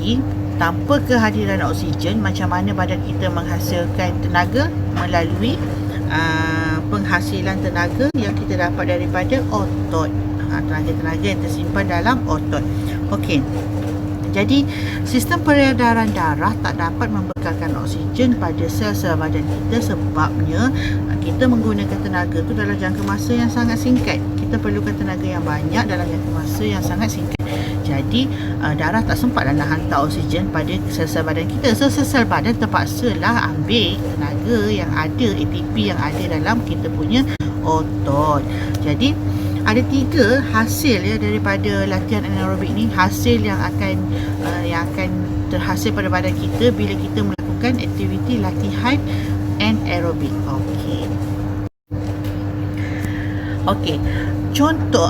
lagi, tanpa kehadiran oksigen, macam mana badan kita menghasilkan tenaga? Melalui penghasilan tenaga yang kita dapat daripada otot, tenaga-tenaga yang tersimpan dalam otot. Okey, jadi sistem peredaran darah tak dapat membekalkan oksigen pada sel-sel badan kita sebabnya kita menggunakan tenaga tu dalam jangka masa yang sangat singkat. Kita perlukan tenaga yang banyak dalam jangka masa yang sangat singkat. Jadi darah tak sempat nak hantar oksigen pada sel-sel badan kita. So sel-sel badan terpaksalah ambil tenaga yang ada, ATP yang ada dalam kita punya otot. Jadi ada 3 hasil ya daripada latihan anaerobik ni, hasil yang akan terhasil pada badan kita bila kita melakukan aktiviti latihan anaerobik. Okey. Contoh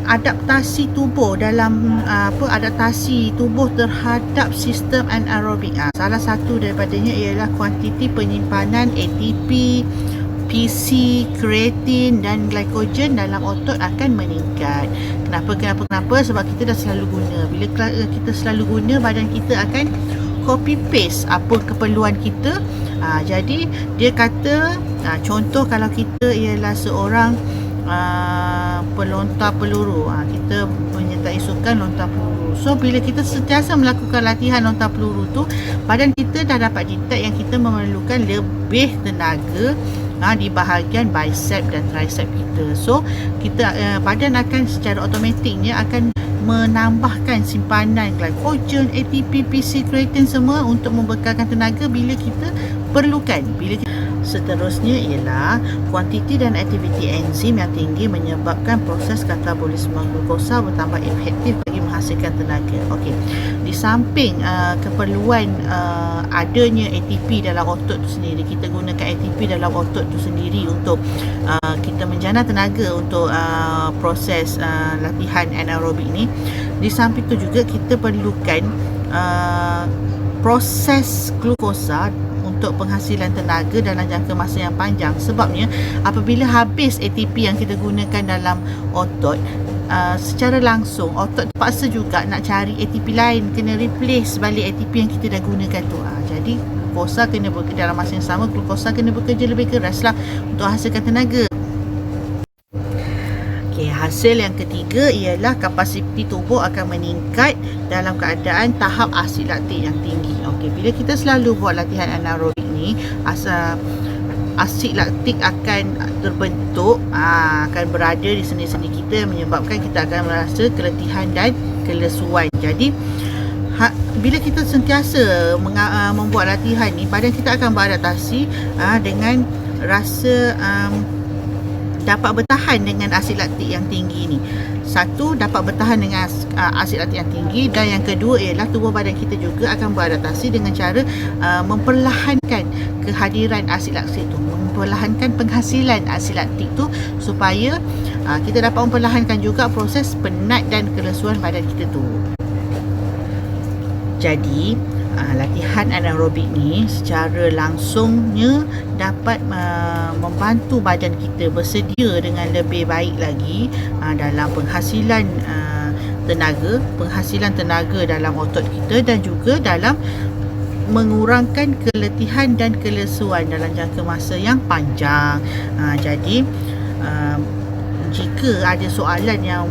adaptasi tubuh dalam adaptasi tubuh terhadap sistem anaerobik. Salah satu daripadanya ialah kuantiti penyimpanan ATP, PC, kreatin dan glycogen dalam otot akan meningkat. Kenapa? Sebab kita dah selalu guna. Bila kita selalu guna, badan kita akan copy paste apa keperluan kita. Jadi dia kata contoh kalau kita ialah seorang pelontar peluru, kita menyertai sukan lontar peluru. So bila kita sentiasa melakukan latihan lontar peluru tu, badan kita dah dapat detect yang kita memerlukan lebih tenaga di bahagian bicep dan tricep kita. So kita badan akan secara automatiknya akan menambahkan simpanan glycogen, ATP, PC, kreatin semua untuk membekalkan tenaga bila kita perlukan. Seterusnya ialah kuantiti dan aktiviti enzim yang tinggi menyebabkan proses katabolisme glukosa bertambah efektif bagi menghasilkan tenaga. Okey. Di samping keperluan adanya ATP dalam otot tu sendiri, kita gunakan ATP dalam otot tu sendiri untuk kita menjana tenaga untuk proses latihan anaerobik ni. Di samping tu juga kita perlukan proses glukosa untuk penghasilan tenaga dalam jangka masa yang panjang. Sebabnya apabila habis ATP yang kita gunakan dalam otot, secara langsung otot terpaksa juga nak cari ATP lain, kena replace balik ATP yang kita dah gunakan tu. Jadi glukosa kena bekerja dalam masa yang sama, glukosa kena bekerja lebih keras lah untuk hasilkan tenaga. Hasil yang ketiga ialah kapasiti tubuh akan meningkat dalam keadaan tahap asid laktik yang tinggi. Bila kita selalu buat latihan anaerobik ni, asid laktik akan terbentuk, akan berada di sendi-sendi kita, menyebabkan kita akan merasa keletihan dan kelesuan. Jadi bila kita sentiasa membuat latihan ni, badan kita akan beradaptasi dengan rasa dapat bertahan dengan asid laktik yang tinggi ni. Satu, dapat bertahan dengan asid laktik yang tinggi, dan yang kedua ialah tubuh badan kita juga akan beradaptasi dengan cara memperlahankan kehadiran asid laktik tu, memperlahankan penghasilan asid laktik tu, supaya kita dapat memperlahankan juga proses penat dan kelesuan badan kita tu. Jadi latihan anaerobik ni secara langsungnya dapat membantu badan kita bersedia dengan lebih baik lagi dalam penghasilan tenaga dalam otot kita, dan juga dalam mengurangkan keletihan dan kelesuan dalam jangka masa yang panjang. Jadi jika ada soalan yang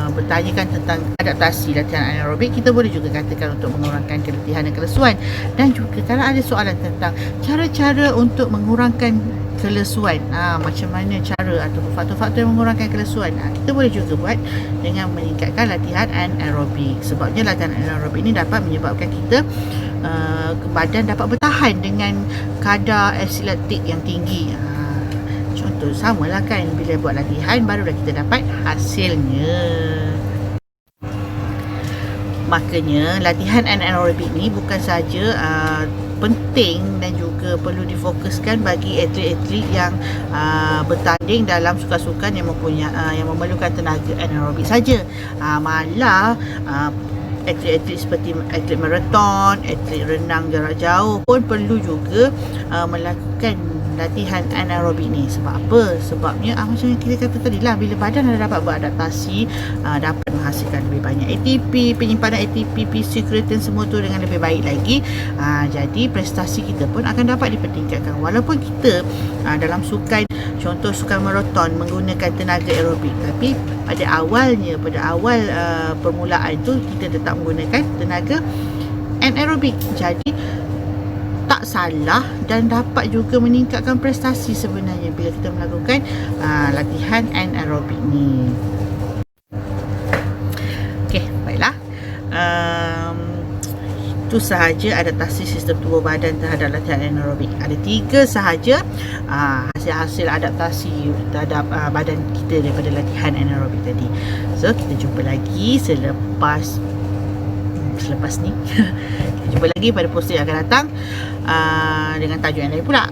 bertanyakan tentang adaptasi latihan anaerobik, kita boleh juga katakan untuk mengurangkan keletihan dan kelesuan. Dan juga kalau ada soalan tentang cara-cara untuk mengurangkan kelesuan, macam mana cara atau faktor-faktor yang mengurangkan kelesuan, kita boleh juga buat dengan meningkatkan latihan anaerobik. Sebabnya latihan anaerobik ini dapat menyebabkan kita badan dapat bertahan dengan kadar asid laktik yang tinggi. Contoh samalah kan, bila buat latihan barulah kita dapat hasilnya. Makanya latihan anaerobik ni bukan saja penting dan juga perlu difokuskan bagi atlet-atlet yang bertanding dalam sukan-sukan yang memerlukan tenaga anaerobik saja. Malah atlet-atlet seperti atlet maraton, atlet renang jarak jauh pun perlu juga melakukan latihan anaerobik ni. Sebab apa? Sebabnya macam yang kita kata tadi lah, bila badan dah dapat beradaptasi, dapat menghasilkan lebih banyak ATP, penyimpanan ATP, PC, kreatin semua tu dengan lebih baik lagi, jadi prestasi kita pun akan dapat dipertingkatkan. Walaupun kita dalam sukan, contoh sukan maraton menggunakan tenaga aerobik, tapi pada awal permulaan tu kita tetap menggunakan tenaga anaerobik. Jadi tak salah dan dapat juga meningkatkan prestasi sebenarnya bila kita melakukan latihan anaerobik ni. Okey, baiklah. Itu sahaja adaptasi sistem tubuh badan terhadap latihan anaerobik. Ada 3 sahaja hasil-hasil adaptasi terhadap badan kita daripada latihan anaerobik tadi. So, kita jumpa lagi selepas ni. Kita jumpa lagi pada poster yang akan datang dengan tajuk yang lain pula.